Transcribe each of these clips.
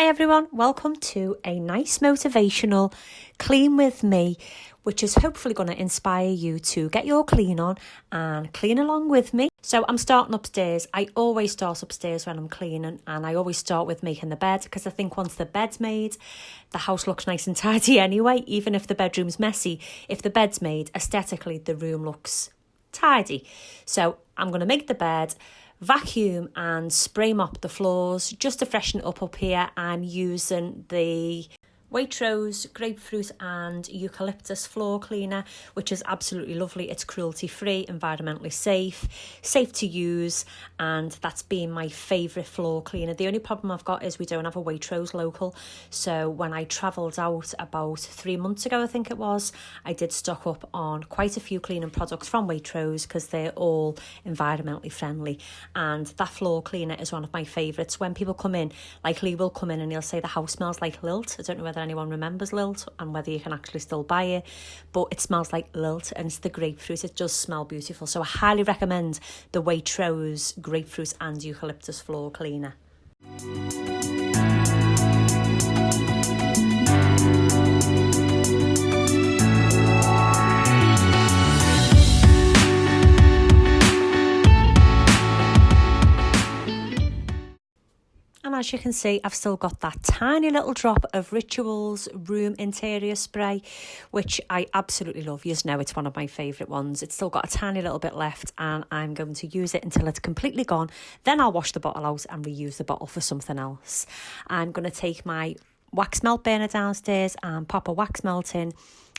Hi everyone, welcome to a nice motivational clean with me, which is hopefully going to inspire you to get your clean on and clean along with me. So I'm starting upstairs. I always start upstairs when I'm cleaning, and I always start with making the bed because I think once the bed's made, the house looks nice and tidy anyway. Even if the bedroom's messy, if the bed's made, aesthetically the room looks tidy. So I'm going to make the bed, vacuum and spray mop the floors just to freshen it up here. I'm using the Waitrose grapefruit and eucalyptus floor cleaner, which is absolutely lovely. It's cruelty free, environmentally safe to use, and that's been my favourite floor cleaner. The only problem I've got is we don't have a Waitrose local, so when I travelled out about 3 months ago, I think it was, I did stock up on quite a few cleaning products from Waitrose because they're all environmentally friendly, and that floor cleaner is one of my favourites. When people come in, like Lee will come in and he'll say the house smells like lilt. I don't know whether anyone remembers lilt and whether you can actually still buy it, but it smells like lilt and it's the grapefruit. It does smell beautiful, so I highly recommend the Waitrose grapefruit and eucalyptus floor cleaner. And as you can see, I've still got that tiny little drop of Rituals room interior spray, which I absolutely love. You know, it's one of my favourite ones. It's still got a tiny little bit left, and I'm going to use it until it's completely gone. Then I'll wash the bottle out and reuse the bottle for something else. I'm going to take my wax melt burner downstairs and pop a wax melt in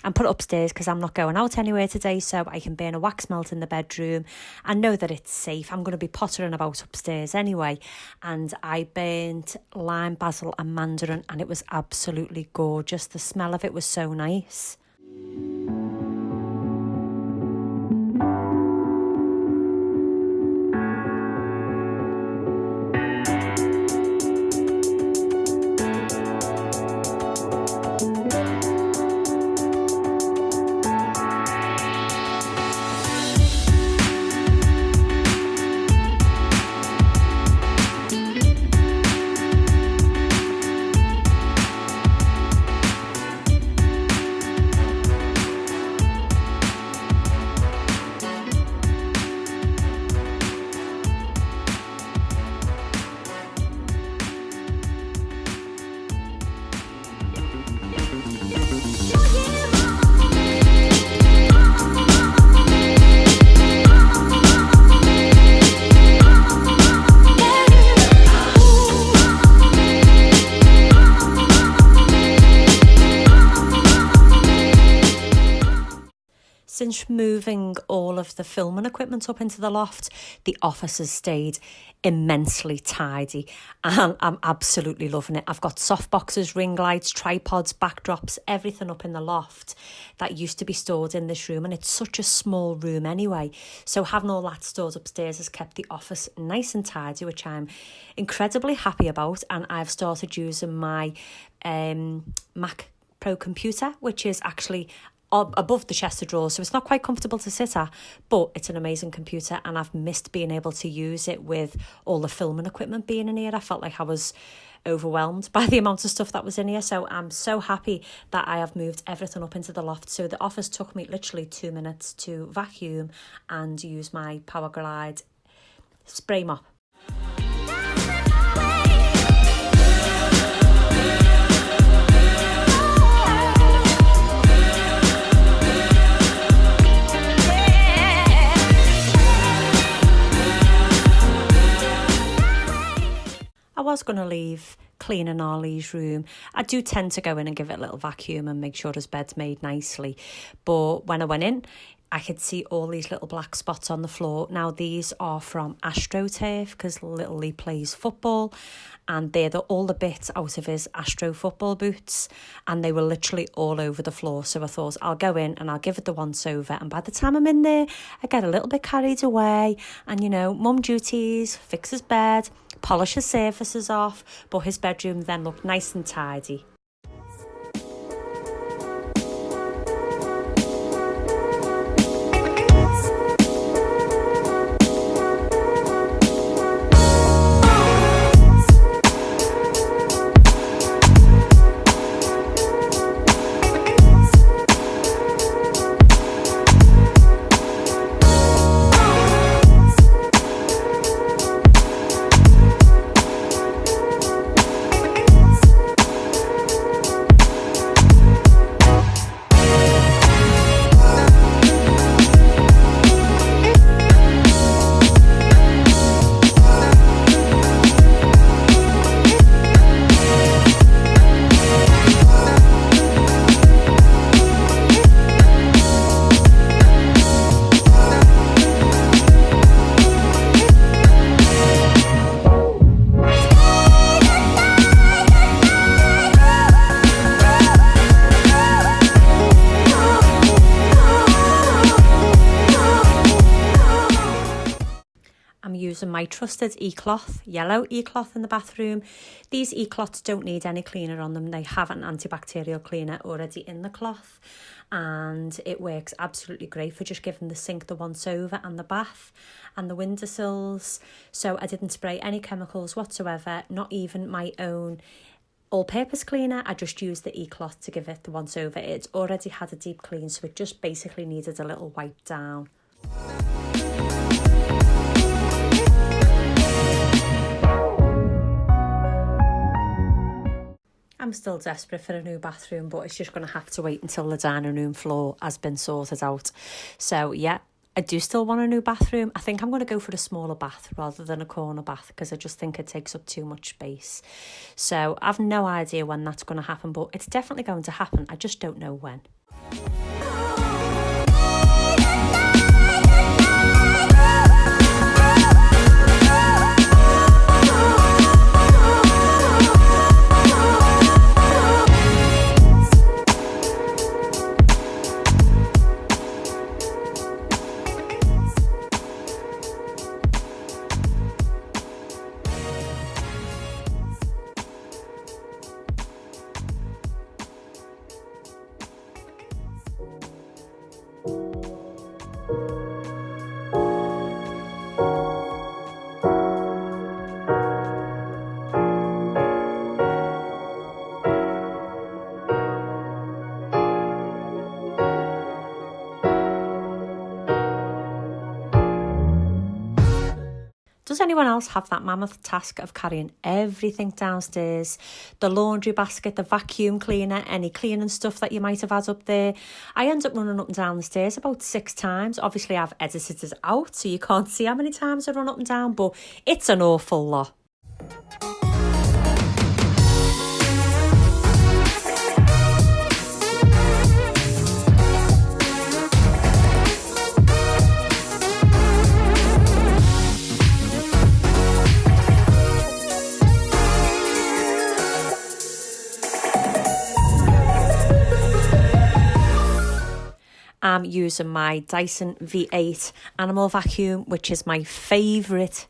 and put it upstairs because I'm not going out anywhere today, so I can burn a wax melt in the bedroom and know that it's safe. I'm going to be pottering about upstairs anyway, and I burnt lime, basil and mandarin, and it was absolutely gorgeous. The smell of it was so nice. Since moving all of the filming equipment up into the loft, the office has stayed immensely tidy and I'm absolutely loving it. I've got soft boxes, ring lights, tripods, backdrops, everything up in the loft that used to be stored in this room, and it's such a small room anyway. So having all that stored upstairs has kept the office nice and tidy, which I'm incredibly happy about. And I've started using my Mac Pro computer, which is actually above the chest of drawers, so it's not quite comfortable to sit at, but it's an amazing computer, and I've missed being able to use it with all the filming equipment being in here. I felt like I was overwhelmed by the amount of stuff that was in here, so I'm so happy that I have moved everything up into the loft. So the office took me literally 2 minutes to vacuum and use my Power Glide spray mop. I was going to leave cleaning Arlie's room. I do tend to go in and give it a little vacuum and make sure his bed's made nicely. But when I went in, I could see all these little black spots on the floor. Now, these are from AstroTurf because little Lee plays football, and they're all the bits out of his Astro football boots, and they were literally all over the floor. So I thought I'll go in and I'll give it the once over, and by the time I'm in there, I get a little bit carried away, and you know, mum duties, fix his bed, polish his surfaces off, but his bedroom then looked nice and tidy. my trusted e-cloth, yellow e-cloth in the bathroom. These e-cloths don't need any cleaner on them. They have an antibacterial cleaner already in the cloth, and it works absolutely great for just giving the sink the once over and the bath and the windowsills. So I didn't spray any chemicals whatsoever, not even my own all-purpose cleaner. I just used the e-cloth to give it the once over. It's already had a deep clean, so it just basically needed a little wipe down. I'm still desperate for a new bathroom, but it's just going to have to wait until the dining room floor has been sorted out. So yeah, I do still want a new bathroom. I think I'm going to go for a smaller bath rather than a corner bath, because I just think it takes up too much space. So I've no idea when that's going to happen, but it's definitely going to happen. I just don't know when. Does anyone else have that mammoth task of carrying everything downstairs? The laundry basket, the vacuum cleaner, any cleaning stuff that you might have had up there. I end up running up and down the stairs about 6 times. Obviously, I've edited this out, so you can't see how many times I run up and down, but it's an awful lot. I'm using my Dyson V8 animal vacuum, which is my favourite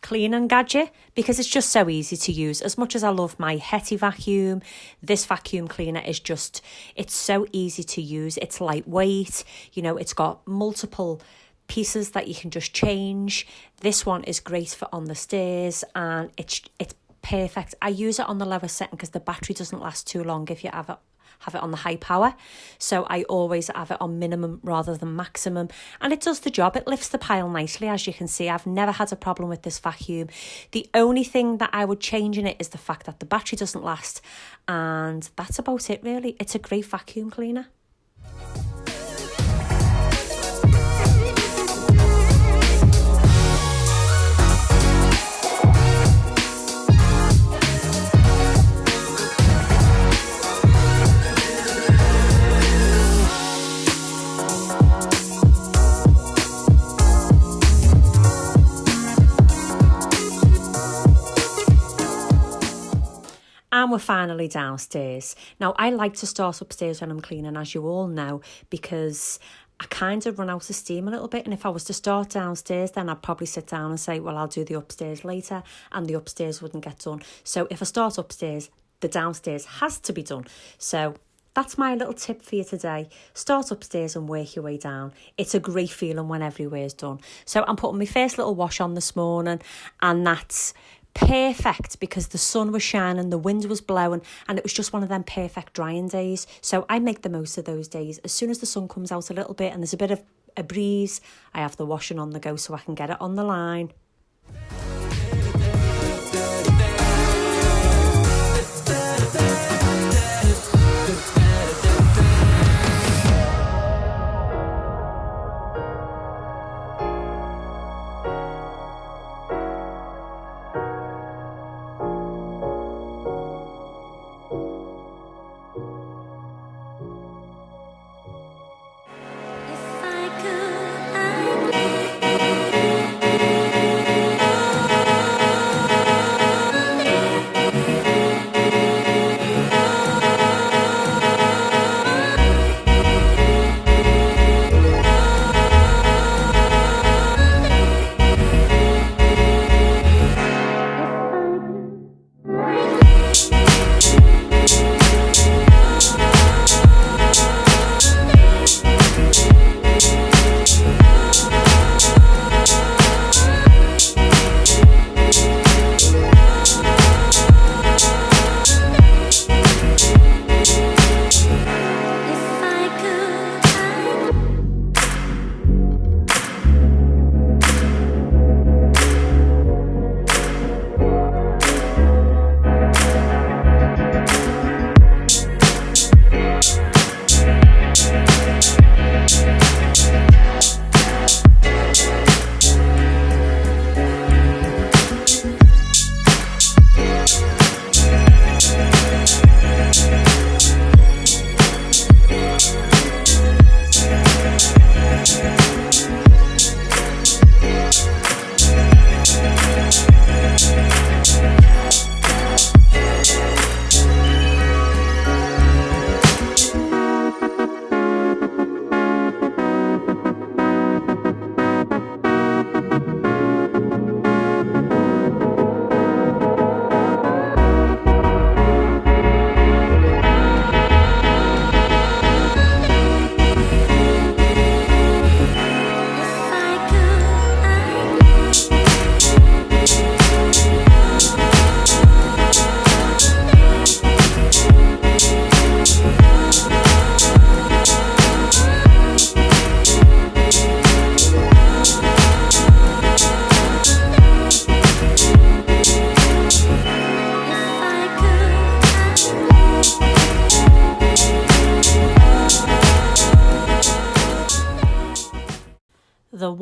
cleaning gadget because it's just so easy to use. As much as I love my Hetty vacuum, this vacuum cleaner is just, it's so easy to use. It's lightweight, you know, it's got multiple pieces that you can just change. This one is great for on the stairs, and it's perfect. I use it on the lower setting because the battery doesn't last too long if you have it on the high power. So I always have it on minimum rather than maximum, and it does the job. It lifts the pile nicely. As you can see, I've never had a problem with this vacuum. The only thing that I would change in it is the fact that the battery doesn't last, and that's about it really. It's a great vacuum cleaner. And we're finally downstairs. Now, I like to start upstairs when I'm cleaning, as you all know, because I kind of run out of steam a little bit. And if I was to start downstairs, then I'd probably sit down and say, well, I'll do the upstairs later, and the upstairs wouldn't get done. So if I start upstairs, the downstairs has to be done. So that's my little tip for you today. Start upstairs and work your way down. It's a great feeling when everywhere's done. So I'm putting my first little wash on this morning, and that's perfect because the sun was shining, the wind was blowing, and it was just one of them perfect drying days. So I make the most of those days. As soon as the sun comes out a little bit and there's a bit of a breeze, I have the washing on the go so I can get it on the line.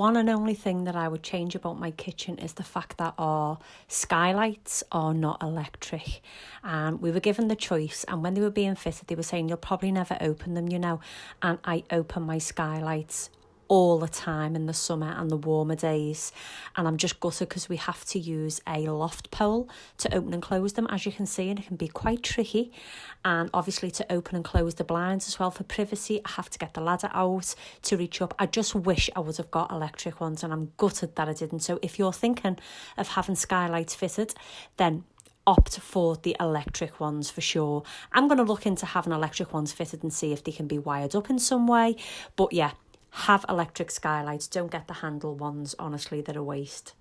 one and only thing that I would change about my kitchen is the fact that our skylights are not electric. We were given the choice, and when they were being fitted, they were saying you'll probably never open them, and I open my skylights all the time in the summer and the warmer days, and I'm just gutted because we have to use a loft pole to open and close them, as you can see, and it can be quite tricky. And obviously to open and close the blinds as well for privacy, I have to get the ladder out to reach up. I just wish I would have got electric ones, and I'm gutted that I didn't. So if you're thinking of having skylights fitted, then opt for the electric ones for sure. I'm going to look into having electric ones fitted and see if they can be wired up in some way. But yeah, have electric skylights. Don't get the handle ones. Honestly, they're a waste.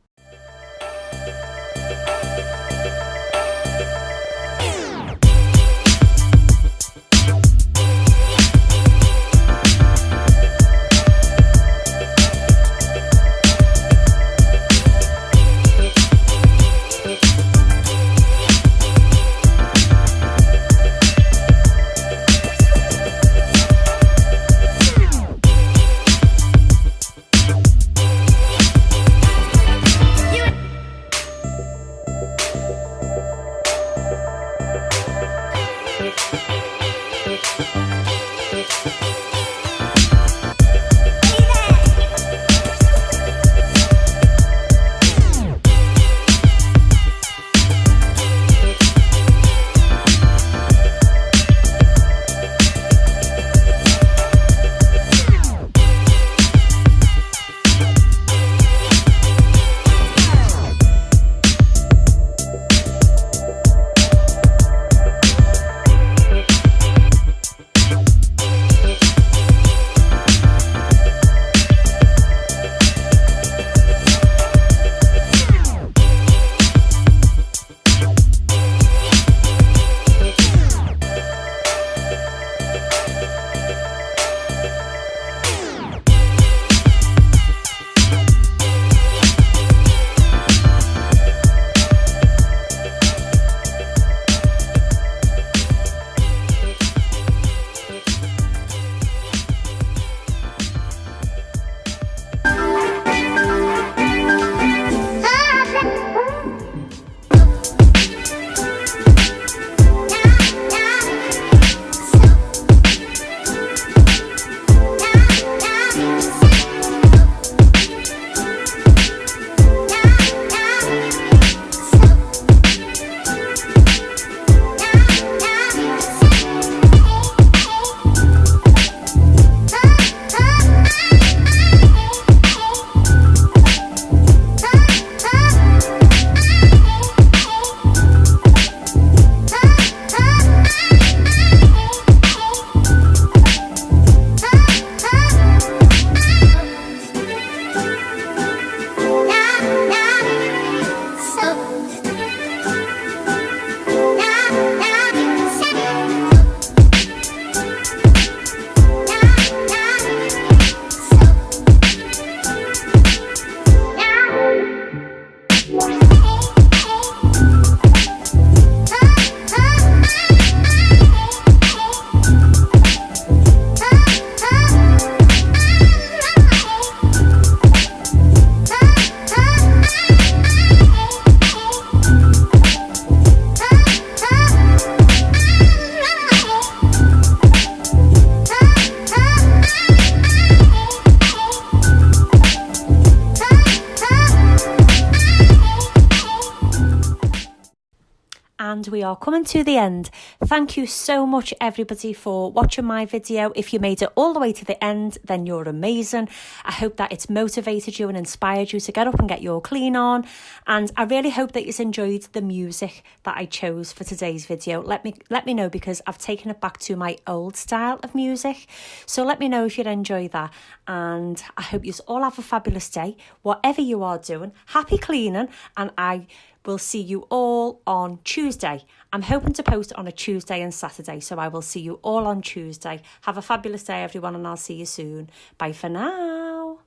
And we are coming to the end. Thank you so much, everybody, for watching my video. If you made it all the way to the end, then you're amazing. I hope that it's motivated you and inspired you to get up and get your clean on. And I really hope that you enjoyed the music that I chose for today's video. Let me know, because I've taken it back to my old style of music. So let me know if you'd enjoy that. And I hope you all have a fabulous day. Whatever you are doing, happy cleaning, and I will see you all on Tuesday. I'm hoping to post on a Tuesday and Saturday, so I will see you all on Tuesday. Have a fabulous day, everyone, and I'll see you soon. Bye for now.